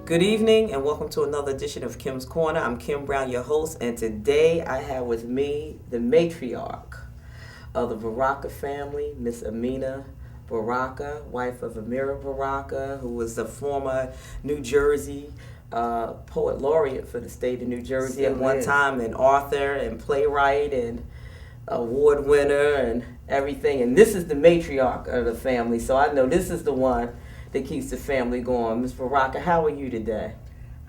Good evening and welcome to another edition of Kim's Corner. I'm Kim Brown, your host, and today I have with me the matriarch of the Baraka family, Miss Amina Baraka, wife of Amir Baraka, who was the former New Jersey poet laureate for the state of New Jersey at one time, and author and playwright and award winner and everything. And this is the matriarch of the family, so I know this is the one that keeps the family going. Ms. Baraka, how are you today?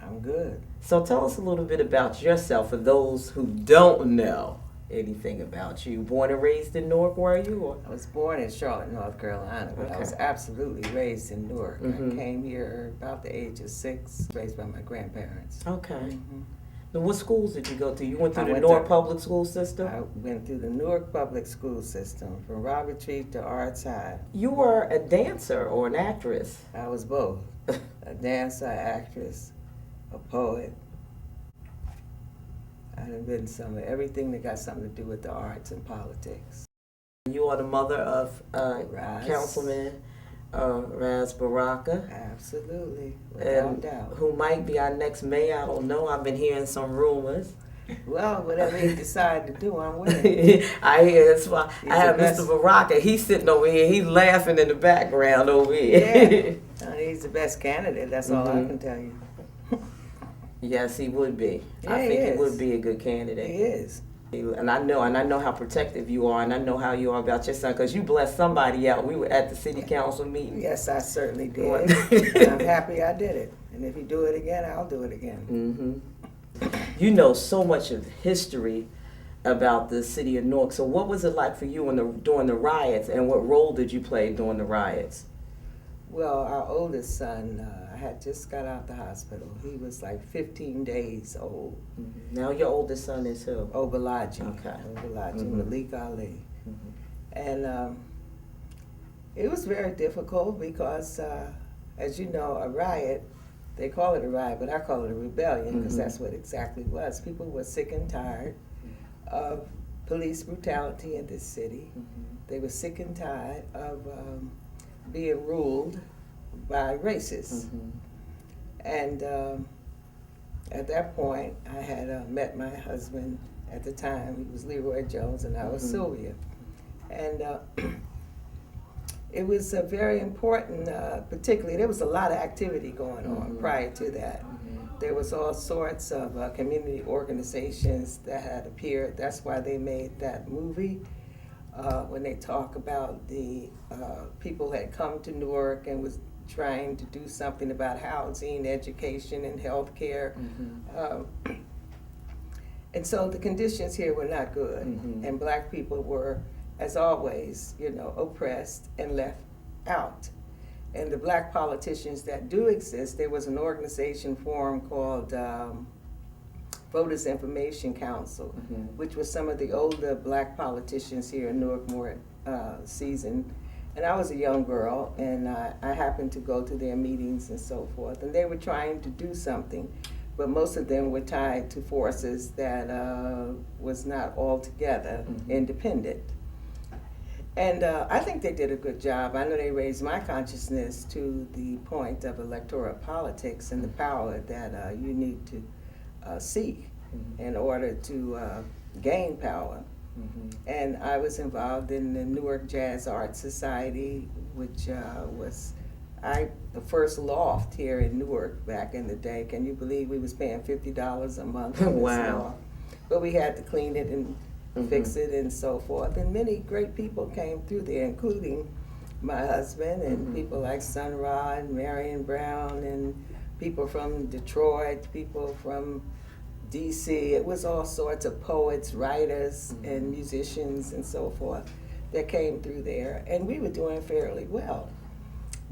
I'm good. So tell us a little bit about yourself for those who don't know anything about you. Born and raised in Newark, were you? Or? I was born in Charlotte, North Carolina, but I was absolutely raised in Newark. Mm-hmm. I came here about the age of 6, raised by my grandparents. Okay. Mm-hmm. Now, what schools did you go to? You went through the went Newark to- public school system? I went through the Newark public school system, from Robert Treat to Arts High. You were a dancer or an actress? I was both, a dancer, actress, a poet. I've been everything that got something to do with the arts and politics. You are the mother of Ras. Councilman Ras Baraka. Absolutely, without doubt. Who might be our next mayor, I don't know. I've been hearing some rumors. Well, whatever he decide to do, I'm with him. I hear that's why He's I have the Mr. best. Baraka. He's sitting over here. He's laughing in the background over here. Yeah, he's the best candidate. That's all I Mhm. can tell you. Yes, he would be. Yeah, I think he he would is. be a good He candidate. is. And I know how protective you are, and I know how you are about your son, because you blessed somebody out. We were at the city council meeting. Yes, I certainly did. What? And I'm happy I did it. And if you do it again, I'll do it again. You know so much of history about the city of Newark. So what was it like for you during the riots, and what role did you play during the riots? Well, our oldest son had just got out the hospital. He was like 15 days old. Now your oldest son is who? Obalaji. Okay. Obalaji, Mhm. Malik Ali. And it was very difficult because, as you know, a riot, they call it a riot, but I call it a rebellion because that's what exactly it was. People were sick and tired of police brutality in this city. They were sick and tired of being ruled by racists. And at that point, I had met my husband at the time. He was Leroy Jones, and I was Sylvia. And it was very important, particularly, there was a lot of activity going on prior to that. There was all sorts of community organizations that had appeared. That's why they made that movie. When they talk about the people had come to Newark and was trying to do something about housing, education, and health care. And so the conditions here were not good. And black people were, as always, oppressed and left out. And the black politicians that do exist, there was an organization formed called Voters Information Council, which was some of the older black politicians here in Newark, more seasoned. And I was a young girl, and I happened to go to their meetings and so forth. And they were trying to do something, but most of them were tied to forces that was not altogether independent. And I think they did a good job. I know they raised my consciousness to the point of electoral politics and the power that you need to seek in order to gain power. And I was involved in the Newark Jazz Art Society, which was the first loft here in Newark back in the day. Can you believe we was paying $50 a month for this Wow. loft? But we had to clean it and fix it and so forth. And many great people came through there, including my husband and people like Sun Ra and Marion Brown and people from Detroit, people from DC. It was all sorts of poets, writers, and musicians and so forth that came through there. And we were doing fairly well.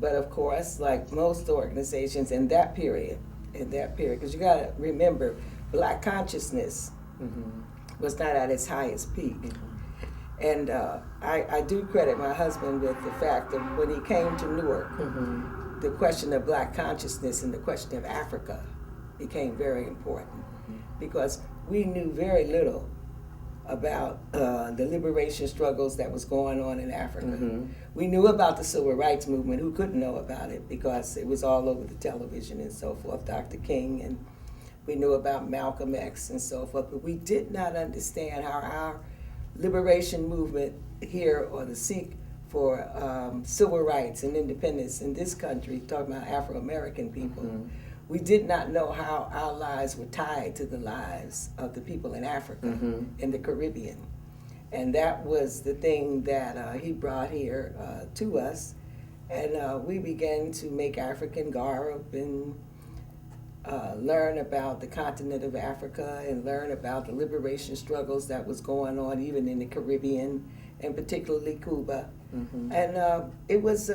But of course, like most organizations in that period, because you gotta remember, black consciousness was not at its highest peak. And I do credit my husband with the fact that when he came to Newark, the question of black consciousness and the question of Africa became very important because we knew very little about the liberation struggles that was going on in Africa. Mm-hmm. We knew about the civil rights movement. Who couldn't know about it, because it was all over the television and so forth, Dr. King, and we knew about Malcolm X and so forth, but we did not understand how our liberation movement here, or the seek for civil rights and independence in this country, talking about Afro-American people, Mm-hmm. we did not know how our lives were tied to the lives of the people in Africa, Mm-hmm. in the Caribbean. And that was the thing that he brought here to us. And we began to make African garb and learn about the continent of Africa and learn about the liberation struggles that was going on even in the Caribbean, and particularly Cuba. Mm-hmm. And it was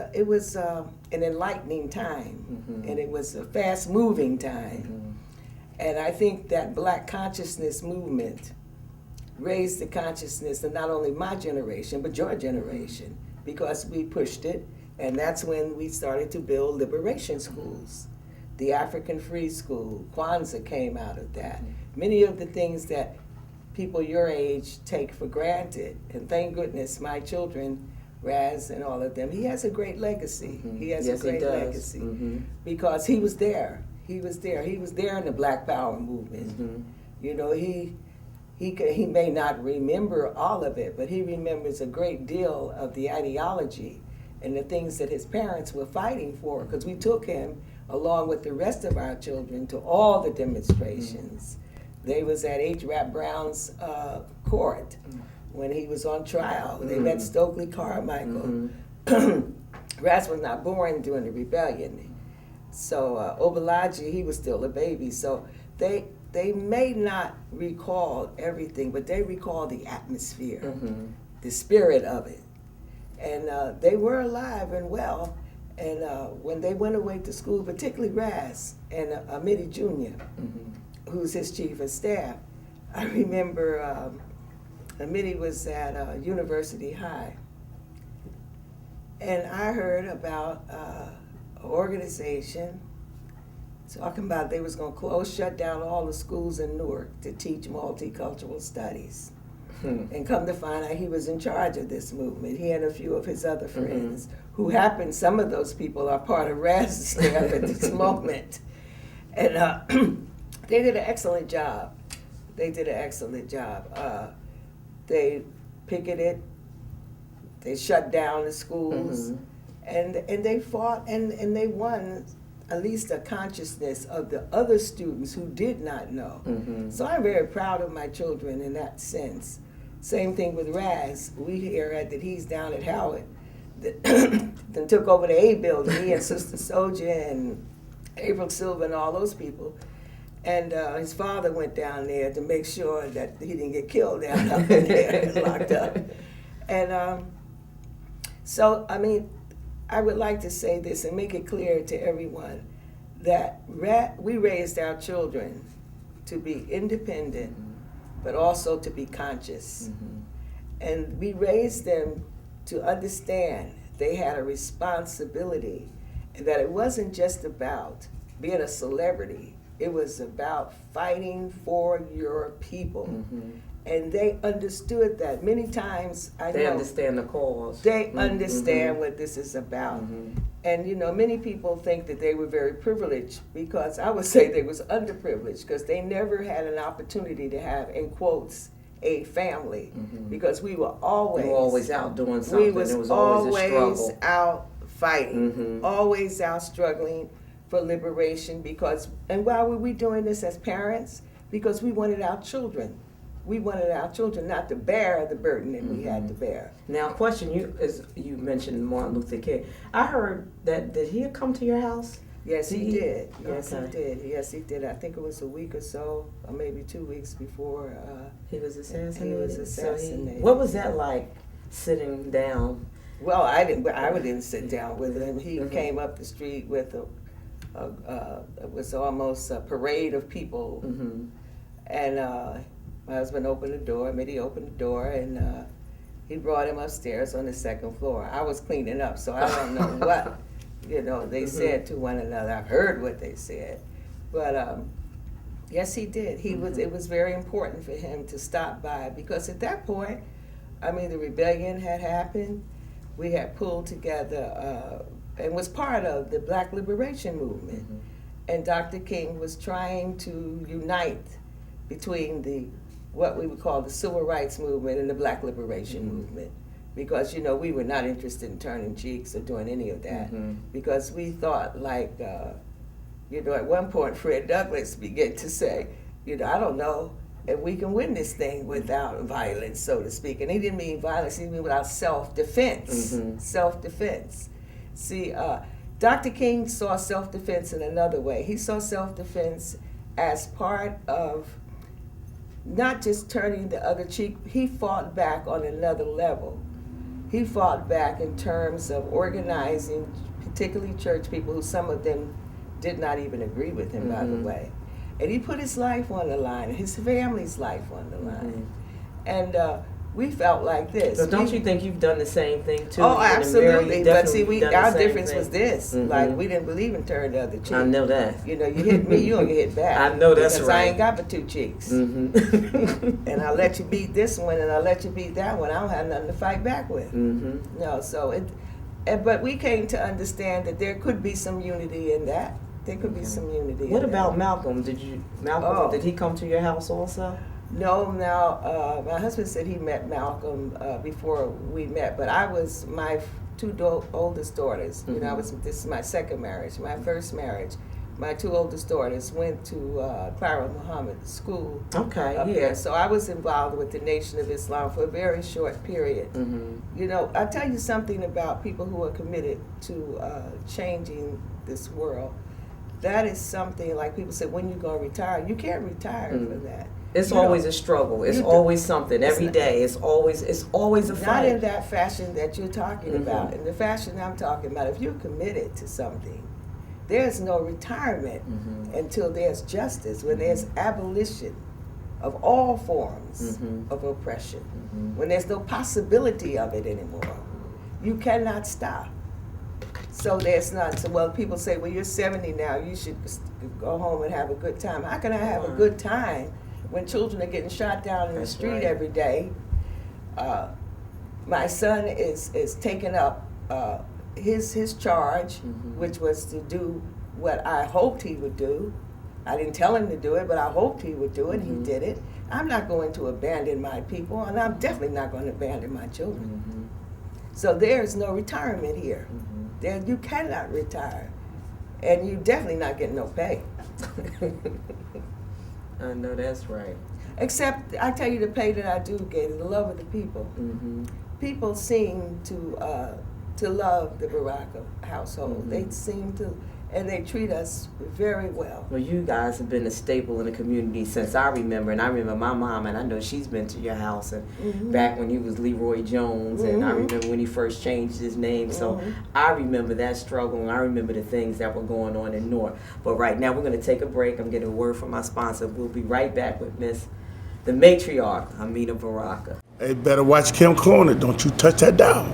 an enlightening time, Mm-hmm. and it was a fast-moving time. Mm-hmm. And I think that Black consciousness movement raised the consciousness of not only my generation, but your generation, because we pushed it, and that's when we started to build liberation schools. The African Free School, Kwanzaa came out of that. Many of the things that people your age take for granted, and thank goodness my children, Raz and all of them, he has a great legacy. Mm-hmm. He has Yes, a great he does. legacy, Mm-hmm. because he was there. He was there. He was there in the Black Power movement. Mm-hmm. You know, he may not remember all of it, but he remembers a great deal of the ideology and the things that his parents were fighting for, because we took him along with the rest of our children to all the demonstrations. They was at H. Rap Brown's court when he was on trial. They met Stokely Carmichael. Ras was not born during the rebellion. So Obalaji, he was still a baby. So they may not recall everything, but they recall the atmosphere, Mm-hmm. the spirit of it. And they were alive and well. And when they went away to school, particularly Ras and Amina Jr., Mm-hmm. who's his chief of staff, I remember Amina was at University High. And I heard about an organization talking about they was going to shut down all the schools in Newark to teach multicultural studies. And come to find out, he was in charge of this movement. He and a few of his other friends, who happened, some of those people are part of Raz's staff at this moment. And they did an excellent job. They did an excellent job. They picketed, they shut down the schools, and they fought, and they won at least a consciousness of the other students who did not know. Mm-hmm. So I'm very proud of my children in that sense. Same thing with Raz. We hear that he's down at Howard, then took over the A building, he and Sister Soja and April Silva and all those people. And his father went down there to make sure that he didn't get killed down up in there, locked up. And so, I mean, I would like to say this and make it clear to everyone that we raised our children to be independent, but also to be conscious. And we raised them to understand they had a responsibility, and that it wasn't just about being a celebrity. It was about fighting for your people. And they understood that. Many times, They understand the cause. They understand what this is about. And you know, many people think that they were very privileged, because I would say they was underprivileged, because they never had an opportunity to have, in quotes, a family, because we were always out doing something. We was There was always a always struggle. out fighting, always out struggling for liberation. And why were we doing this as parents? Because we wanted our children. We wanted our children not to bear the burden that we had to bear. Now, question, you mentioned Martin Luther King. I heard that, did he come to your house? Yes, he did. Yes, Okay. he did. Yes, he did. I think it was a week or so, or maybe 2 weeks before He was assassinated. he was assassinated. What was that like, sitting down? Well, I didn't sit down with him. He came up the street with it was almost a parade of people, and my husband opened the door. Mitty opened the door, and he brought him upstairs on the second floor. I was cleaning up, so I don't know what they said to one another. I heard what they said, but Yes, he did. He was. It was very important for him to stop by because at that point, I mean, the rebellion had happened. We had pulled together and was part of the Black Liberation Movement, and Dr. King was trying to unite between what we would call the Civil Rights Movement and the Black Liberation Movement, because we were not interested in turning cheeks or doing any of that, because we thought like. At one point, Fred Douglass began to say, I don't know if we can win this thing without violence, so to speak. And he didn't mean violence, he mean without self-defense. Self-defense. See, Dr. King saw self-defense in another way. He saw self-defense as part of not just turning the other cheek, he fought back on another level. He fought back in terms of organizing, particularly church people, who some of them did not even agree with him, by the way. And he put his life on the line, his family's life on the line. And we felt like this. So don't you think you've done the same thing too? Oh, absolutely. But see, our difference was this. Like, we didn't believe in turning the other cheek. I know that. You hit me, you don't get hit back. I know that's because right. I ain't got but two cheeks. And I let you beat this one, and I let you beat that one. I don't have nothing to fight back with. No, so but we came to understand that there could be some unity in that. There could be some unity. What about Malcolm? Did he come to your house also? No, now my husband said he met Malcolm before we met, but I was my two oldest daughters. This is my second marriage. My first marriage, my two oldest daughters went to Clara Muhammad School. Okay, up there. So I was involved with the Nation of Islam for a very short period. I'll tell you something about people who are committed to changing this world. That is something, like people say, when you going to retire? You can't retire for that. It's always a struggle. It's always something. Every day. It's always a fight. Not in that fashion that you're talking about. In the fashion I'm talking about, if you're committed to something, there's no retirement until there's justice, when there's abolition of all forms of oppression, when there's no possibility of it anymore. You cannot stop. So there's not, people say, well, you're 70 now, you should go home and have a good time. How can I have a good time when children are getting shot down in the street every day? My son is taking up his charge, which was to do what I hoped he would do. I didn't tell him to do it, but I hoped he would do it. He did it. I'm not going to abandon my people, and I'm definitely not going to abandon my children. So there's no retirement here. There, you cannot retire, and you definitely not getting no pay. I know that's right. Except, I tell you, the pay that I do get is the love of the people. People seem to love the Baraka household. They seem to, and they treat us very well. Well, you guys have been a staple in the community since I remember, and I remember my mom, and I know she's been to your house, and back when you was Leroy Jones, and I remember when he first changed his name, so I remember that struggle, and I remember the things that were going on in Newark. But right now, we're going to take a break. I'm getting a word from my sponsor. We'll be right back with the Matriarch, Amina Baraka. Hey, better watch Kim Corner. Don't you touch that down.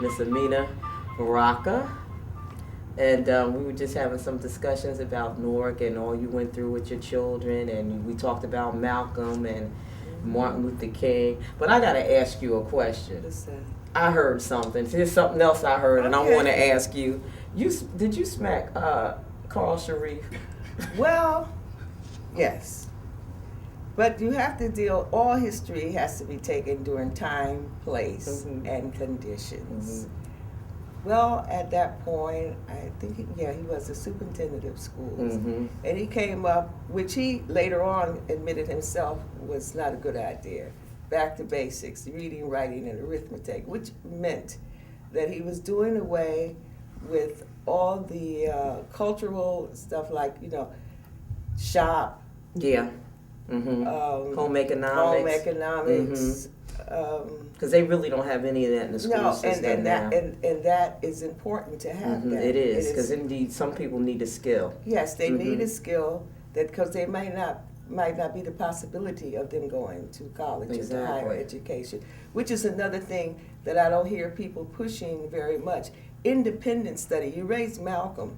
Miss Amina Baraka, and we were just having some discussions about Newark and all you went through with your children, and we talked about Malcolm and Martin Luther King. But I gotta ask you a question. I heard something. There's something else I heard, and I want to ask you Did you smack Carl Sharif? Well, yes. But you have to deal, all history has to be taken during time, place, and conditions. Well, at that point, I think, he was the superintendent of schools. And he came up, which he later on admitted himself was not a good idea. Back to basics, reading, writing, and arithmetic, which meant that he was doing away with all the cultural stuff like, shop. Yeah. Home economics. Because they really don't have any of that in the school system now. And that is important to have that. It is, because indeed some people need a skill. Yes, they need a skill, that because they might not be the possibility of them going to college or to higher education, which is another thing that I don't hear people pushing very much. Independent study. You raised Malcolm.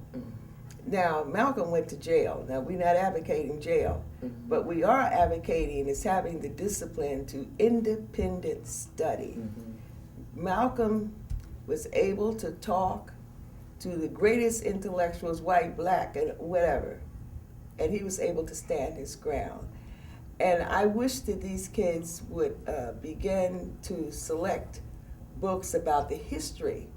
Now, Malcolm went to jail. Now, we're not advocating jail, but we are advocating is having the discipline to independent study. Malcolm was able to talk to the greatest intellectuals, white, black, and whatever, and he was able to stand his ground. And I wish that these kids would begin to select books about the history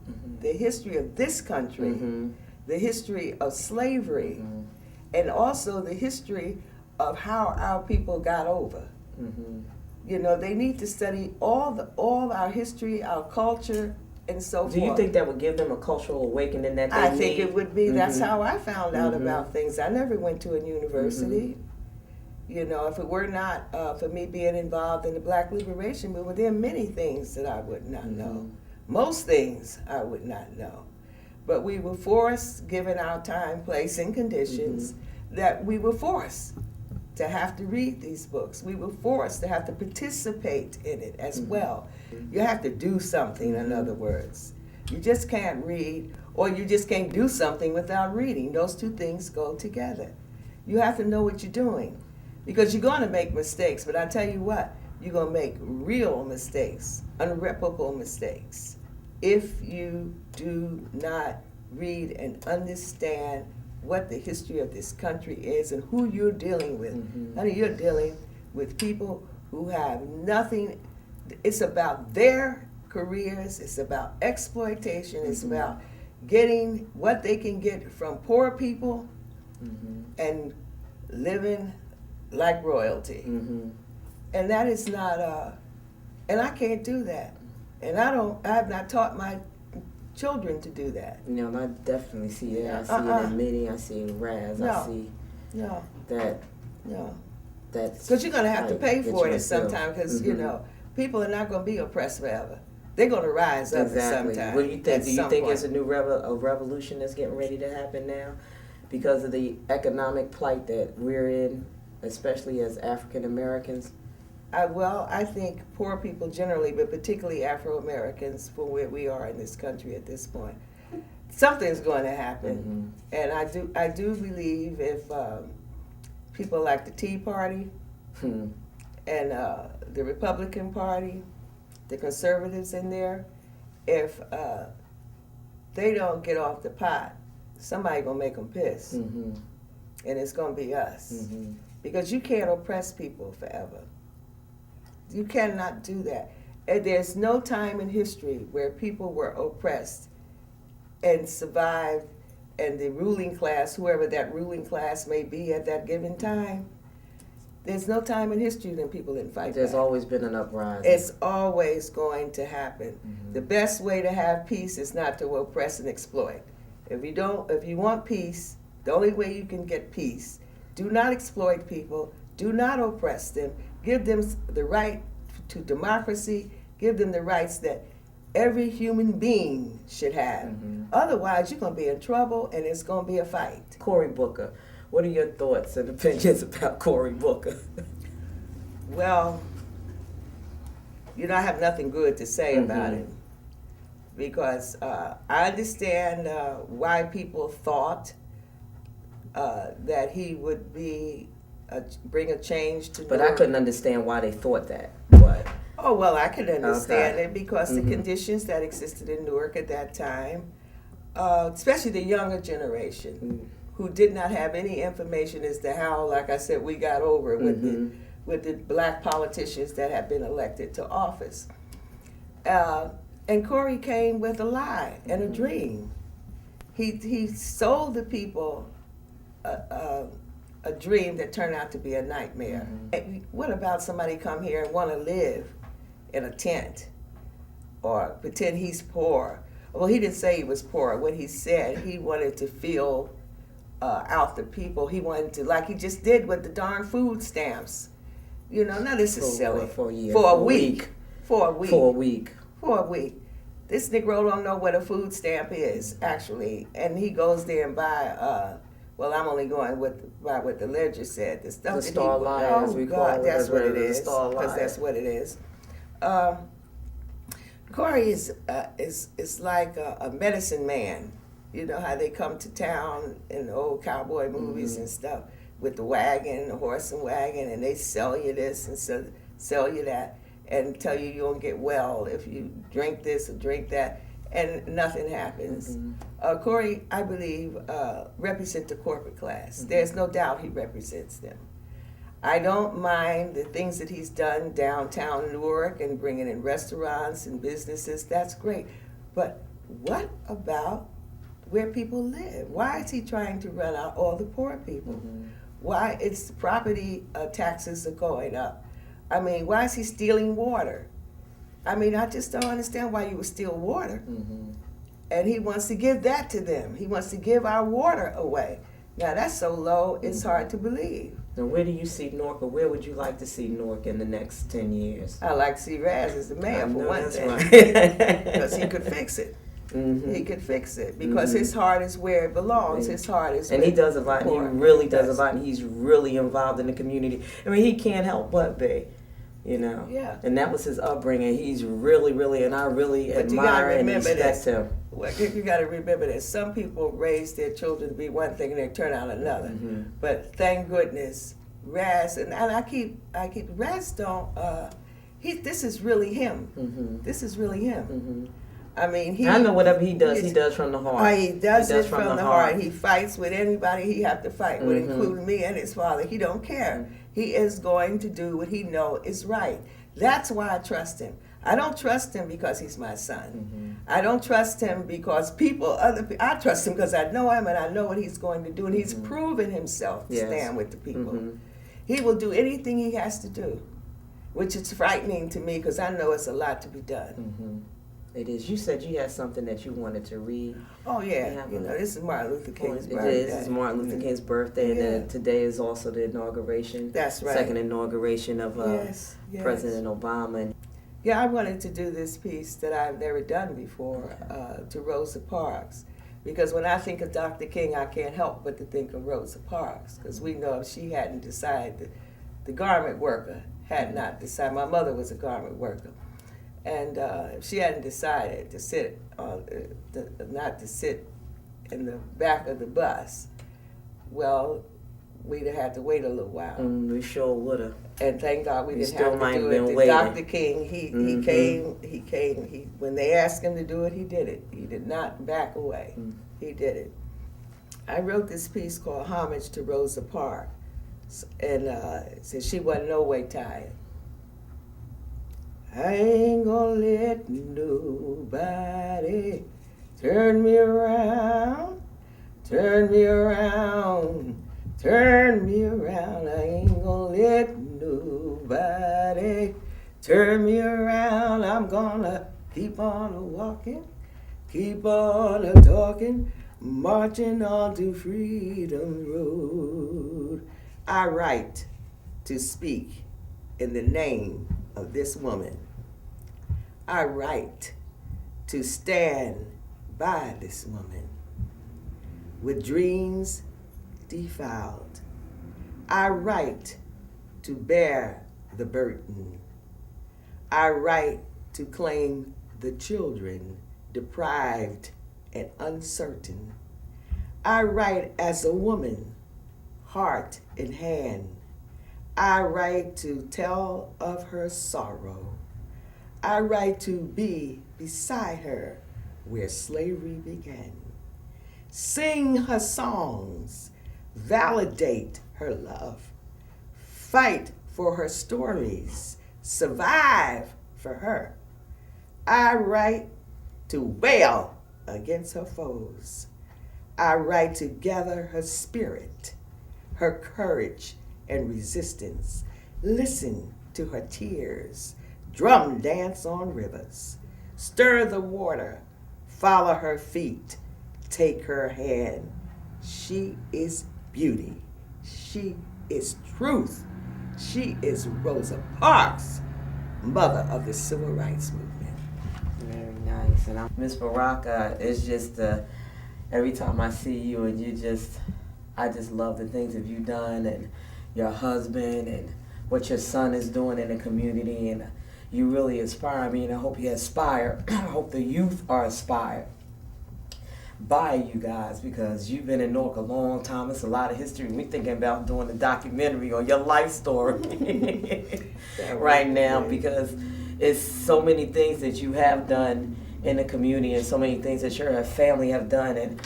of this country, the history of slavery, and also the history of how our people got over. They need to study all our history, our culture, and so forth. Do you think that would give them a cultural awakening that they I need? think it would be. That's how I found out about things. I never went to a university. If it were not for me being involved in the Black Liberation Movement, there are many things that I would not know. Most things I would not know. But we were forced, given our time, place, and conditions, that we were forced to have to read these books. We were forced to have to participate in it as well. You have to do something, in other words. You just can't read, or you just can't do something without reading. Those two things go together. You have to know what you're doing, because you're going to make mistakes, but I tell you what, you're going to make real mistakes, unreparable mistakes, if you do not read and understand what the history of this country is and who you're dealing with. Honey, you're dealing with people who have nothing. It's about their careers. It's about exploitation. It's about getting what they can get from poor people and living like royalty. And that is not, and I can't do that. And I have not taught my children to do that. And I definitely see it. I see it in Minnie, I see it in Raz, I see that. Because you're going to have to pay for it sometime, because, people are not going to be oppressed forever. They're going to rise up sometime. What do you think? Do you think there's a new revolution that's getting ready to happen now because of the economic plight that we're in, especially as African Americans? I think poor people generally, but particularly Afro-Americans, for where we are in this country at this point, something's going to happen. And I do believe if people like the Tea Party and the Republican Party, the conservatives in there, if they don't get off the pot, somebody going to make them piss. And it's going to be us. Because you can't oppress people forever. You cannot do that. And there's no time in history where people were oppressed and survived, and the ruling class, whoever that ruling class may be at that given time, there's no time in history when people didn't fight There's back. always been an uprising. It's always going to happen. The best way to have peace is not to oppress and exploit. If you want peace, the only way you can get peace, do not exploit people, do not oppress them, give them the right to democracy, give them the rights that every human being should have. Otherwise, you're going to be in trouble, and it's going to be a fight. Cory Booker. What are your thoughts and opinions about Cory Booker? Well, I have nothing good to say about it, because I understand why people thought that he would bring a change to But Newark. I couldn't understand why they thought that. But Oh, well, I could understand it because the conditions that existed in Newark at that time especially the younger generation, who did not have any information as to how, like I said, we got over it with the black politicians that have been elected to office. And Corey came with a lie and a dream. He sold the people a dream that turned out to be a nightmare. What about somebody come here and want to live in a tent or pretend he's poor? Well, he didn't say he was poor. What he said, he wanted to feel out the people. He wanted to, like he just did with the darn food stamps. You know, now this is silly. For a week. This Negro don't know what a food stamp is, actually. And he goes there and buy, well, I'm only going by what the ledger said. The stuff the that star lie, as we call it. That's what it is. Because that's what it is. Corey is like a medicine man. You know how they come to town in the old cowboy movies and stuff with the wagon, the horse and wagon, and they sell you this and sell you that and tell you you'll get well if you drink this or drink that, and nothing happens. Corey, I believe, represents the corporate class. There's no doubt he represents them. I don't mind the things that he's done downtown Newark and bringing in restaurants and businesses. That's great. But what about where people live? Why is he trying to run out all the poor people? Why it's property taxes are going up? I mean, why is he stealing water? I mean, I just don't understand why you would steal water. And he wants to give that to them. He wants to give our water away. Now that's so low, it's hard to believe. Now, where do you see Newark, or where would you like to see Newark in the next 10 years? I like to see Ras as the mayor for one thing, because he could fix it. He could fix it because his heart is where it belongs. His heart is, and he does a lot. And he really does a lot, and he's really involved in the community. I mean, he can't help but be, you know. Yeah. And that was his upbringing. He's really, and I really admire and respect him. Well, you got to remember that some people raise their children to be one thing and they turn out another. But thank goodness, Ras, and I keep Ras don't. This is really him. This is really him. I mean, I know whatever he does from the heart. He does it from the heart. He fights with anybody he have to fight with, including me and his father. He don't care. He is going to do what he know is right. That's why I trust him. I don't trust him because he's my son. I don't trust him because I trust him because I know him and I know what he's going to do, and he's proven himself to stand with the people. He will do anything he has to do, which is frightening to me because I know it's a lot to be done. It is. You said you had something that you wanted to read. Oh, yeah. You know, this is Martin Luther King's birthday. It is. It's Martin Luther King's birthday, and then today is also the inauguration. That's right. Second inauguration of President Obama. Yeah, I wanted to do this piece that I've never done before to Rosa Parks. Because when I think of Dr. King, I can't help but to think of Rosa Parks. Because we know if she hadn't decided, the garment worker had not decided. My mother was a garment worker. And if she hadn't decided to sit not to sit in the back of the bus, well, we'd have had to wait a little while. We sure would have. And thank God we didn't have to do it. Waiting. Dr. King, he came. When they asked him to do it, he did it. He did not back away. He did it. I wrote this piece called Homage to Rosa Parks, and it says she wasn't no way tired. I ain't gonna let nobody turn me around, turn me around, turn me around. I ain't gonna let nobody turn me around. I'm gonna keep on walking, keep on talking, marching on to Freedom Road. I write to speak in the name of this woman. I write to stand by this woman with dreams defiled. I write to bear the burden. I write to claim the children deprived and uncertain. I write as a woman, heart in hand. I write to tell of her sorrow. I write to be beside her where slavery began. Sing her songs, validate her love, fight for her stories, survive for her. I write to wail against her foes. I write to gather her spirit, her courage and resistance. Listen to her tears, drum dance on rivers. Stir the water, follow her feet, take her hand. She is beauty. She is truth. She is Rosa Parks, mother of the Civil Rights Movement. Very nice. And Miss Baraka, it's just every time I see you, and I just love the things that you've done, and your husband, and what your son is doing in the community, and you really inspire me, and I hope you inspire. I hope the youth are inspired by you guys, because you've been in Newark a long time. It's a lot of history. We thinking about doing a documentary on your life story right now, because it's so many things that you have done in the community, and so many things that your family have done, and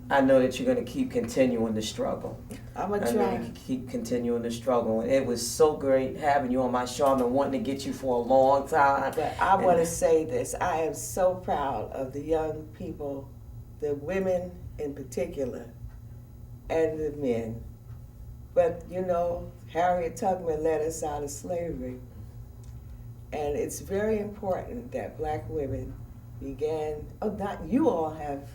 I know that you're going to keep continuing the struggle. I'm going to try. Keep continuing the struggle. It was so great having you on my show. I've been wanting to get you for a long time. But I want to say this. I am so proud of the young people, the women in particular, and the men. But, you know, Harriet Tubman led us out of slavery. And it's very important that black women you all have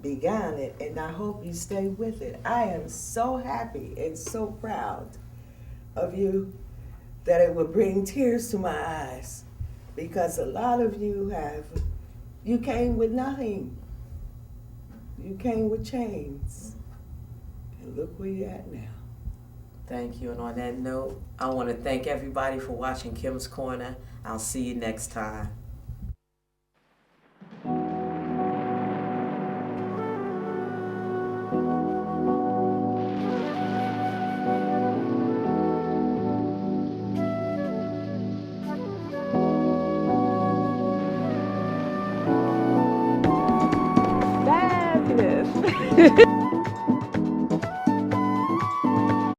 begun it, and I hope you stay with it. I am so happy and so proud of you that it will bring tears to my eyes, because a lot of you came with nothing. You came with chains, and look where you're at now. Thank you. And on that note, I want to thank everybody for watching Kim's Corner. I'll see you next time. Fabulous.